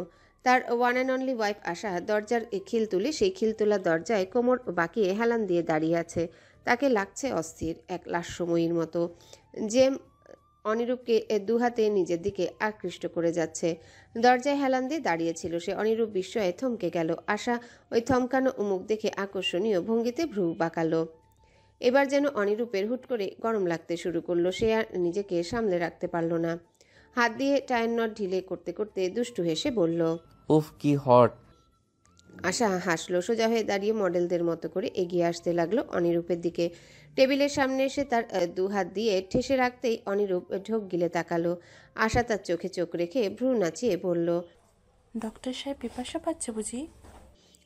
তার ওয়ান অ্যান্ড অনলি ওয়াইফ আশা দরজার খিল তুলে সেই খিল তোলা দরজায় কোমর বাঁকিয়ে হেলান দিয়ে দাঁড়িয়ে আছে। তাকে লাগছে অস্থির, এক লাস্যময়ীর মতো। জেম অনিরূপকে দুহাতে নিজের দিকে আকৃষ্ট করে যাচ্ছে। দরজায় হেলান দিয়ে দাঁড়িয়েছিল সে। অনিরূপ বিস্ময়ে থমকে গেল। আশা ওই থমকানো মুখ দেখে আকর্ষণীয় ভঙ্গিতে ভ্রু বাঁকালো। এবার যেন অনিরূপের হুট করে গরম লাগতে শুরু করলো। সে আর নিজেকে সামলে রাখতে পারল না। হাত দিয়ে টায়ার নট ঢিলে করতে করতে দুষ্টু হেসে বলল, উফ কি হট। আশা হাসলো, সোজা হয়ে দাঁড়িয়ে মডেলদের মতো করে এগিয়ে আসতে লাগলো অনিরূপের দিকে। টেবিলের সামনে এসে তার দু হাত দিয়ে ঠেসে রাখতেই অনিরূপ ঢোক গিলে তাকালো। আশা তার চোখে চোখ রেখে ভ্রু নাচিয়ে বলল, ডক্টর সাহেব পিপাসা পাচ্ছে বুঝি?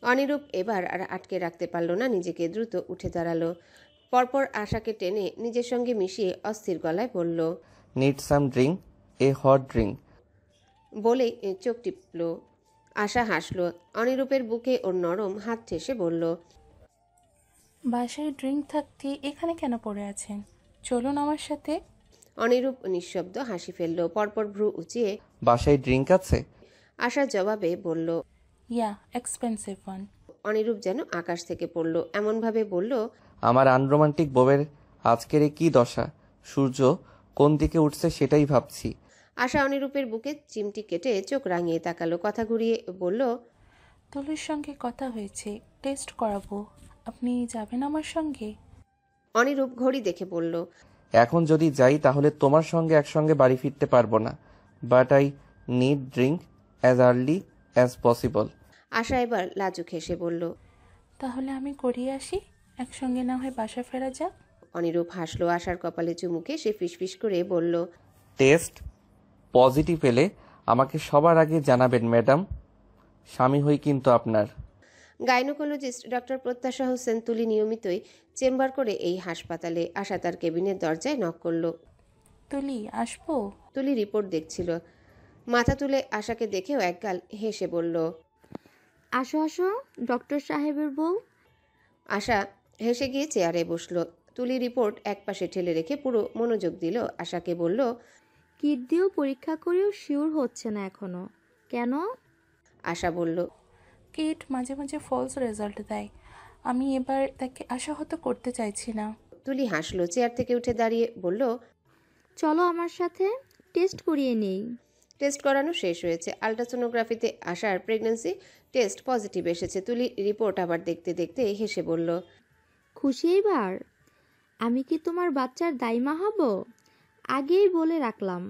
অনিরূপ এবার আর আটকে রাখতে পারল না, নিজেকে দ্রুত উঠে দাঁড়ালো। পরপর আশাকে টেনে নিজের সঙ্গে মিশিয়ে অস্থির গলায় বলল, নিড সাম ড্রিঙ্ক, এ হট ড্রিঙ্ক। বলেই চোখ টিপল। আশা হাসলো। অনিরূপের বুকে ওর নরম হাত ঠেসে বলল, বাসায় ড্রিঙ্ক থাকতে এখানে কেন পড়ে আছেন? চলুন আমার সাথে। অনিরূপ নিঃশব্দ হাসি ফেলল। পরপর ভ্রু উঁচিয়ে বাসায় ড্রিঙ্ক আছে? আশার জবাবে বলল, ইয়া, এক্সপেন্সিভ ওয়ান। অনিরূপ যেন আকাশ থেকে পড়ল, এমনভাবে বলল, আমার আনরোমান্টিক বউয়ের আজকের এ কী দশা? সূর্য কোন দিকে উঠছে সেটাই ভাবছি। আশা অনিরূপের বুকে চিমটি কেটে চোখ রাঙিয়ে তাকালো, কথা ঘুরিয়ে বলল, তুলির সঙ্গে কথা হয়েছে, টেস্ট করাবো। আপনি যাবেন আমার সঙ্গে? অনিরূপ ঘড়ি দেখে বলল, এখন যদি যাই তাহলে তোমার সঙ্গে একসঙ্গে বাড়ি ফিরতে পারবো না, but I need drink as early as possible. Asha এবার লাজুক হেসে বলল, তাহলে আমি করিয়ে আসি, একসঙ্গে না হয় বাসা ফেরা যাক। অনিরূপ হাসলো। আশার কপালে চুমুকে সে ফিসফিস করে বলল, টেস্ট পজিটিভ এলে আমাকে সবার আগে জানাবেন ম্যাডাম, স্বামী হই কিন্তু আপনার। গাইনোকোলজিস্ট ডক্টর প্রত্যাশা হোসেন তুলি নিয়মিতই চেম্বার করে এই হাসপাতালে। আশা তার কেবিনের দরজায় নক করলো। তুলি, আসবো? তুলি রিপোর্ট দেখছিল। মাথা তুলে আশাকে দেখেও একগাল হেসে বলল, আসো আসো, ডক্টর সাহেবের বউ। আশা হেসে গিয়ে চেয়ারে বসলো। তুলি রিপোর্ট একপাশে ঠেলে রেখে পুরো মনোযোগ দিল। আশাকে বলল, কিট দিয়েও পরীক্ষা করেও শিওর হচ্ছে না এখনো, কেন? আশা বলল, কিট মাঝে মাঝে ফলস রেজাল্ট দেয়, আমি এবার তাকে আশাহত করতে চাইছি না। তুলি হাসলো। চেয়ার থেকে উঠে দাঁড়িয়ে বলল, চলো আমার সাথে, টেস্ট করিয়ে নেই। টেস্ট করানো শেষ হয়েছে। আলট্রাসোনোগ্রাফিতে আশার প্রেগন্যান্সি টেস্ট পজিটিভ এসেছে। তুলি রিপোর্ট আবার দেখতে দেখতে হেসে বলল, খুশি এবার? আমি কি তোমার বাচ্চার দাইমা হব? আগেই বলে রাখলাম।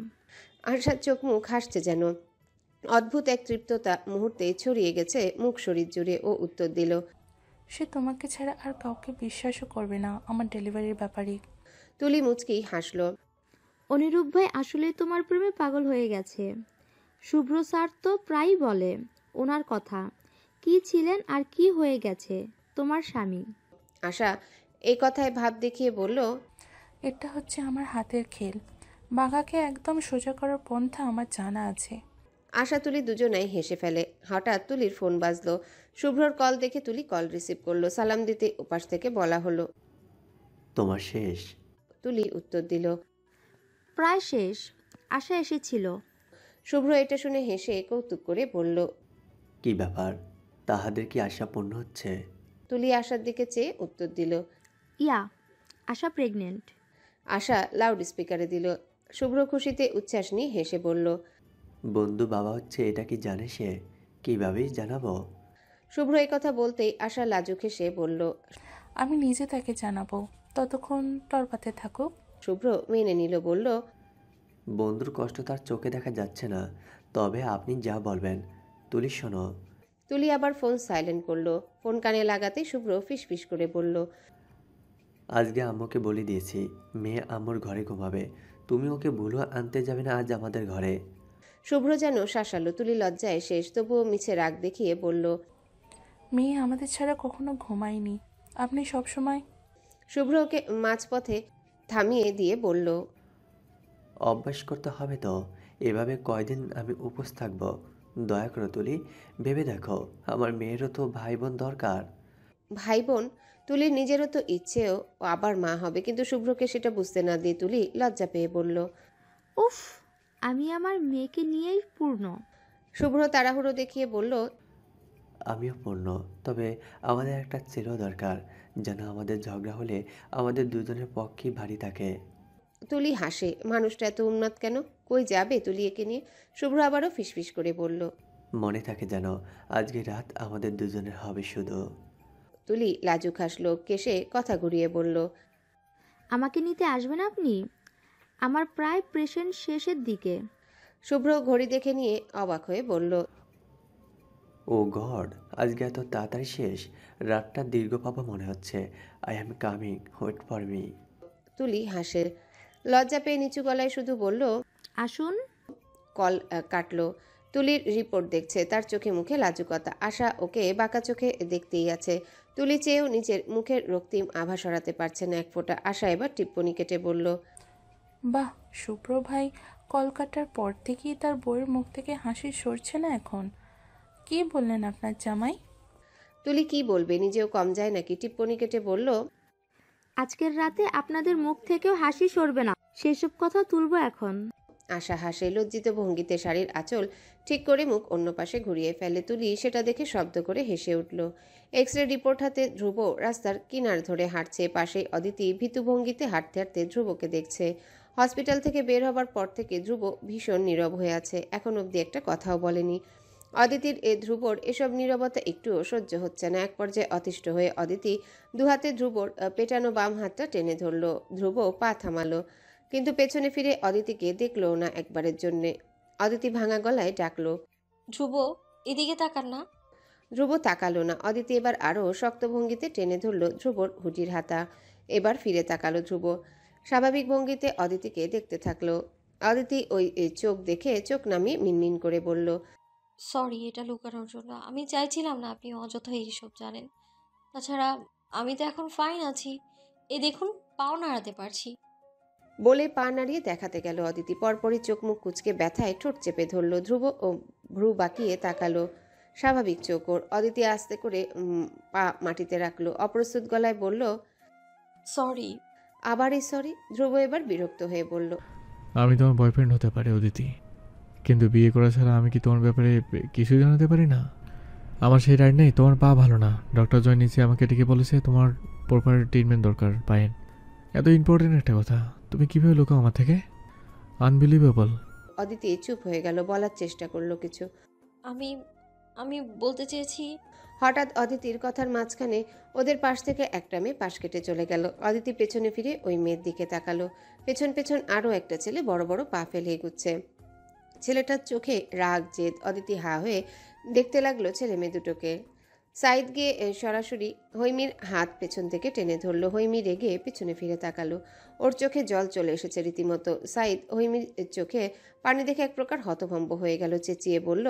আশার চোখ মুখ হাসছে যেন। অদ্ভুত এক তৃপ্ততা মুহূর্তে ছড়িয়ে গেছে মুখ শরীর জুড়ে। ও উত্তর দিল, সে তোমাকে ছাড়া আর কাউকে বিশ্বাসও করবে না আমার ডেলিভারির ব্যাপারে। তুলি মুচকি হাসলো। অনিরূপ ভাই আসলে তোমার প্রেমে পাগল হয়ে গেছে। শুভ্র স্যার তো প্রায়ই বলে ওনার কথা, কি ছিলেন আর কি হয়ে গেছে তোমার স্বামী। আশা এই কথায় ভাব দেখিয়ে বলল, এটা হচ্ছে আমার হাতের খেল, বাঘাকে একদম সোজা করার পন্থা আমার জানা আছে। আশা তুলি দুজনেই হেসে ফেলে। হঠাৎ তুলির ফোন বাজলো। শুভ্রর কল দেখে তুলি কল রিসিভ করলো। সালাম দিতে উপাস থেকে বলা হলো, তোমার শেষ? তুলি উত্তর দিল, প্রায় শেষ, আশা এসেছিল। শুভ্র এটা শুনে হেসে কৌতুক করে বলল, কি ব্যাপার, তাহাদের কি আশা পূর্ণ হচ্ছে? তুলি আশার দিকে চেয়ে উত্তর দিল, ইয়া, আশা প্রেগনেন্ট। আশা লাউড স্পিকারে দিল। শুভ্র খুশিতে উচ্ছ্বাস নিয়ে হেসে বলল, বন্ধু বাবা হচ্ছে এটা কি জানে সে? কিভাবেই জানাবো? শুভ্র এই কথা বলতেই আশা লাজুক হেসে বলল, আমি নিজে তাকে জানাবো, ততক্ষণ তরপাতে থাকুক। শুভ্র মেনে নিল। বলল, বন্ধুর কষ্ট তার চোখে দেখা যাচ্ছে না, তবে আপনি যা বলবেন। তুলি শোনো। তুলি আবার ফোন সাইলেন্ট করলো। ফোন কানে লাগাতে শুভ্র ফিসফিস করে বলল, আজকে আম্মুকে বলে দিয়েছি মেয়ে আম্মুর ঘরে ঘুমাবে, তুমি ওকে ভুলো আনতে যাবে না আজ আমাদের ঘরে। শুভ্র যেন শাসালো। তুলি লজ্জায় শেষ, তবুও মিছে রাগ দেখিয়ে বলল, মেয়ে আমাদের ছাড়া কখনো ঘুমায়নি, আপনি সবসময়। শুভ্র ওকে মাঝপথে থামিয়ে দিয়ে বলল, অভ্যাস করতে হবে তো, এভাবে কয়দিন আমি উপোস থাকবো? দয়া করে তুলি, ভেবে দেখো আমার মেয়েরও তো ভাই বোন দরকার। ভাই বোন? তুলির নিজেরও তো ইচ্ছেও ও আবার মা হবে, কিন্তু শুভ্রকে সেটা বুঝতে না দিয়ে তুলি লজ্জা পেয়ে বলল, উফ, আমি আমার মেয়েকে নিয়েই পূর্ণ। শুভ্র তাড়াহুড়ো দেখিয়ে বলল, আমিও পূর্ণ, তবে আমাদের একটা ছেলে দরকার যেন আমাদের ঝগড়া হলে আমাদের দুজনের পক্ষেই ভারী থাকে। তুলি হাসে। মানুষটা এত উন্মাদ কেন? কই যাবে তুলি একে নিয়ে? শুভ্র আবারও ফিসফিস করে বলল, মনে থাকে যেন আজকে রাত আমাদের দুজনের হবে শুধু। তুলি লাজুক হাসলো। কেশে কথা ঘুরিয়ে বলল, আমাকে নিতে আসবেন আপনি? আমার প্রায় পেশেন্ট শেষের দিকে। শুভ্র ঘড়ি দেখে নিয়ে অবাক হয়ে বলল, ও গড, আজকে এত তাড়াতাড়ি শেষ, রাতটা দীর্ঘ পাবা মনে হচ্ছে। I am coming, wait for me. Tuli হাসে। লজ্জা পেয়ে নিচু গলায় শুধু বলল, আসুন। কল কাটলো। তুলির রিপোর্ট দেখছে, তার চোখে মুখে লাজুকতা। আশা ওকে বাঁকা চোখে দেখতেই আছে। তুলি চেয়েও নিজের মুখের রক্তিম আভা সরাতে পারছে না এক ফোঁটা। আশা এবার টিপ্পনি কেটে বলল, বাহ, শুভ্র ভাই কল কাটার পর থেকেই তার বউয়ের মুখ থেকে হাসি সরছে না এখন। কি বললেন আপনার জামাই? তুলি কি বলবে, নিজেও কম যায় নাকি। টিপ্পনি কেটে বলল, আজকের রাতে আপনাদের মুখ থেকেও হাসি সরবে না, সেসব কথা তুলবো এখন। আশা হাসে লজ্জিত ভঙ্গিতে শাড়ির আঁচল ঠিক করে মুখ অন্য পাশে ঘুরিয়ে ফেলে। তুলি সেটা দেখে শব্দ করে হেসে উঠল। এক্স রে রিপোর্ট হাতে ধ্রুব রাস্তার কিনার ধরে হাঁটছে। পাশেই অদিতি ভীতু ভঙ্গিতে হাঁটতে হাঁটতে ধ্রুবকে দেখছে। হসপিটাল থেকে বের হবার পর থেকে ধ্রুব ভীষণ নীরব হয়ে আছে, এখন অবধি একটা কথাও বলেনি। অদিতির ধ্রুবর এসব নীরবতা একটুও সহ্য হচ্ছে না। এক পর্যায়ে অতিষ্ঠ হয়ে অদিতি দুহাতে ধ্রুবর পেটানো বাম হাতটা টেনে ধরল। ধ্রুব পা থামালো, কিন্তু পেছনে ফিরে অদিতিকে দেখলো না একবারের জন্যে। অদিতি ভাঙা গলায় ডাকলো, ধ্রুব, এদিকে তাকান না। ধ্রুব তাকালো না। অদিতি এবার আরও শক্ত ভঙ্গিতে টেনে ধরলো ধ্রুবর হুডির হাতা। এবার ফিরে তাকালো ধ্রুব। স্বাভাবিক ভঙ্গিতে অদিতিকে দেখতে থাকলো। অদিতি ওই চোখ দেখে চোখ নামিয়ে মিনমিন করে বলল, সরি, এটা লুকানোর জন্য। আমি চাইছিলাম না আপনি অযথাই এইসব জানেন। তাছাড়া আমি তো এখন ফাইন আছি, এ দেখুন পাও নাড়াতে পারছি। বলে পা নাড়িয়ে দেখাতে গেল অদিতি। পরপরই চোখ মুখ কুচকে ব্যথায় ঠোঁট চেপে ধরলো। ধ্রুব ও ভ্রু বাঁকিয়ে তাকালো। স্বাভাবিক চোখ ওর। অদিতি আস্তে করে পা মাটিতে রাখলো। অপ্রস্তুত গলায় বলল, সরি। আবার এই সরি? ধ্রুব এবার বিরক্ত হয়ে বলল, আমি তোমার বয়ফ্রেন্ড হতে পারি অদিতি, কিন্তু বিয়ে করা ছাড়া আমি কি তোমার ব্যাপারে কিছু জানাতে পারি না? আমার সেই রাইট নেই। তোমার পা ভালো না, ডক্টর জয় নিচে আমাকে ডেকে বলেছে তোমার প্রপার ট্রিটমেন্ট দরকার পায়েন। এত ইম্পর্টেন্ট একটা কথা তুমি কীভাবে লুকাও আমার থেকে? আনবিলিভেবল। অদিতি চুপ হয়ে গেল, বলার চেষ্টা করলো কিছু। আমি আমি বলতে চেয়েছি। হঠাৎ অদিতির কথার মাঝখানে ওদের পাশ থেকে একটা মেয়ে পাশ কেটে চলে গেল। অদিতি পেছনে ফিরে ওই মেয়ের দিকে তাকালো। পেছন পেছন আরও একটা ছেলে বড় বড় পা ফেলে এগুচ্ছে। ছেলেটার চোখে রাগ জেদ। অদিতি হা হয়ে দেখতে লাগলো ছেলে মেয়ে দুটোকে। সাইদ গিয়ে সরাসরি হৈমির হাত পেছন থেকে টেনে ধরলো। হৈমি রেগে পেছনে ফিরে তাকালো। ওর চোখে জল চলে এসেছে রীতিমতো। সাইদ হৈমির চোখে পানি দেখে এক প্রকার হতভম্ব হয়ে গেল। চেঁচিয়ে বলল,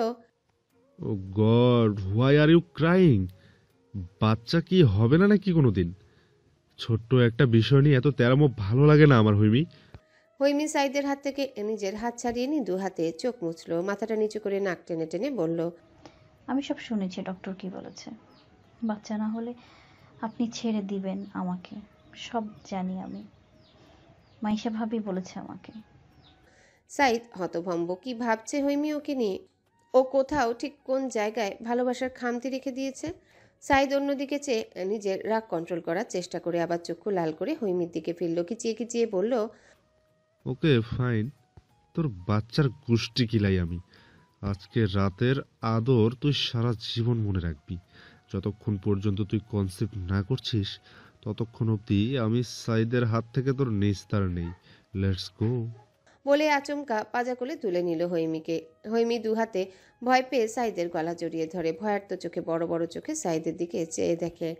oh God, why are you crying? বাচ্চা কি হবে না নাকি কোনোদিন? ছোট্ট একটা বিষয় নিয়ে এত তেরামো ভালো লাগে না আমার হৈমি। হৈমি সাইদের হাত থেকে নিজের হাত ছাড়িয়ে নিয়ে দু হাতে চোখ মুছলো। মাথাটা নিচু করে নাক টেনে টেনে বলল, আমি সব শুনেছি, ডক্টর কি বলেছে। বাচ্চা না হলে আপনি ছেড়ে দিবেন আমাকে, সব জানি আমি। মাইশা ভাবি বলেছে আমাকে। সাইদ হতভম্ব। কি ভাবছে হৈমি ওকে নিয়ে? ও কোথাও ঠিক কোন জায়গায় ভালোবাসার খামতি রেখে দিয়েছে? সাইদ অন্যদিকে চেয়ে নিজের রাগ কন্ট্রোল করার চেষ্টা করে আবার চক্ষু লাল করে হৈমির দিকে ফিরল। খিচিয়ে খিচিয়ে বলল, ওকে ফাইন, তোর বাচ্চার গোষ্ঠী কিলাই আমি। আজকে রাতের আদর তুই সারা জীবন মনে রাখবি। যতক্ষণ পর্যন্ত তুই কনসেপ্ট না করছিস ততক্ষণ অবধি আমি সাইদের হাত থেকে তোর নিস্তার নেই। Let's go. বলে আচমকা পাজা কোলে তুলে নিল হৈমিকে। হৈমি দু হাতে ভয় পেয়ে সাইদের গলা জড়িয়ে ধরে। ভয়ার্ত চোখে বড় বড় চোখে সাইদের দিকে চেয়ে দেখে।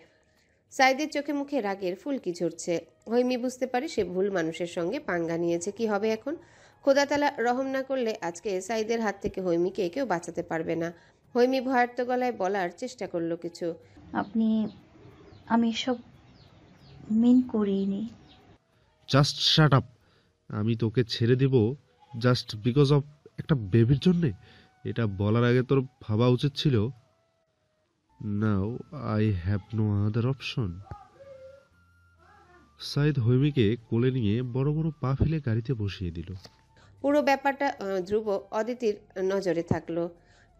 সাইদের চোখে মুখে রাগের ফুলকি ঝরছে। হৈমি বুঝতে পারে সে ভুল মানুষের সঙ্গে পাঙ্গা নিয়েছে। কি হবে এখন? খোদাতালা রহম না করলে আজকে সাইদের হাত থেকে হৈমিকে কেউ বাঁচাতে পারবে না। হৈমি ভয়ার্ত গলায় বলার চেষ্টা করলো কিছু। আমি সব মিন করিনি। Just shut up. আমি তোকে ছেড়ে দিব জাস্ট বিকজ অফ একটা বেবির জন্যে? এটা বলার আগে তোর ভাবা উচিত ছিল, now I have no other option. Saeed হৈমিকে কোলে নিয়ে বড় বড় পা ফেলে গাড়িতে বসিয়ে দিল। পুরো ব্যাপারটা ধ্রুব অদিতির নজরে থাকলো।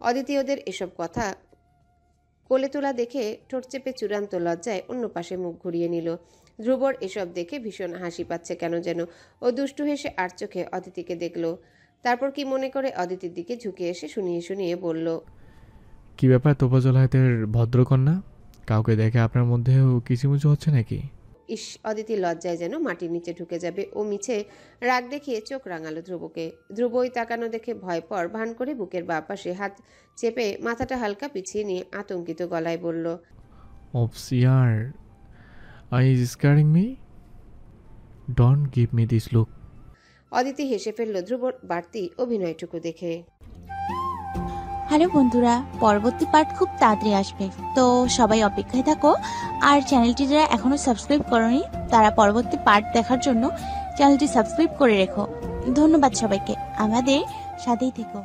অদিতি ওদের এসব কথা কোলে তোলা দেখে ঠোঁট চেপে চূড়ান্ত লজ্জায় অন্য পাশে মুখ ঘুরিয়ে নিল। ধ্রুবর এসব দেখে ভীষণ হাসি পাচ্ছে কেন যেন। ও দুষ্টু হেসে আর চোখে অদিতিকে দেখলো। তারপর কি মনে করে অদিতির দিকে ঝুঁকে এসে শুনিয়ে শুনিয়ে বলল, কি ব্যাপার তোফাজল হাতের ভদ্রকন্যা? কাউকে দেখে আপনার মধ্যেও কিচিমিচি হচ্ছে নাকি? ইস, অদিতি লজ্জায় যেন মাটির নিচে ঢুকে যাবে। ও মিছে রাগ দেখিয়ে চোখ রাঙালো ধ্রুবকে। ধ্রুবই তাকানো দেখে ভয় পর ভান করে বুকের বাঁ পাশে হাত চেপে মাথাটা হালকা পিছিয়ে নিয়ে আতঙ্কিত গলায় বলল, Oops, yaar. Are you scaring me? Don't give me this look. Aditi হেসে ফেলল ধ্রুবর বাড়তি অভিনয়টুকু দেখে। হ্যালো বন্ধুরা, পরবর্তী পার্ট খুব তাড়াতাড়ি আসবে, তো সবাই অপেক্ষায় থাকো। আর চ্যানেলটি যারা এখনো সাবস্ক্রাইব করোনি তারা পরবর্তী পার্ট দেখার জন্য চ্যানেলটি সাবস্ক্রাইব করে রেখো। ধন্যবাদ সবাইকে, আমাদের সাথেই থেকো।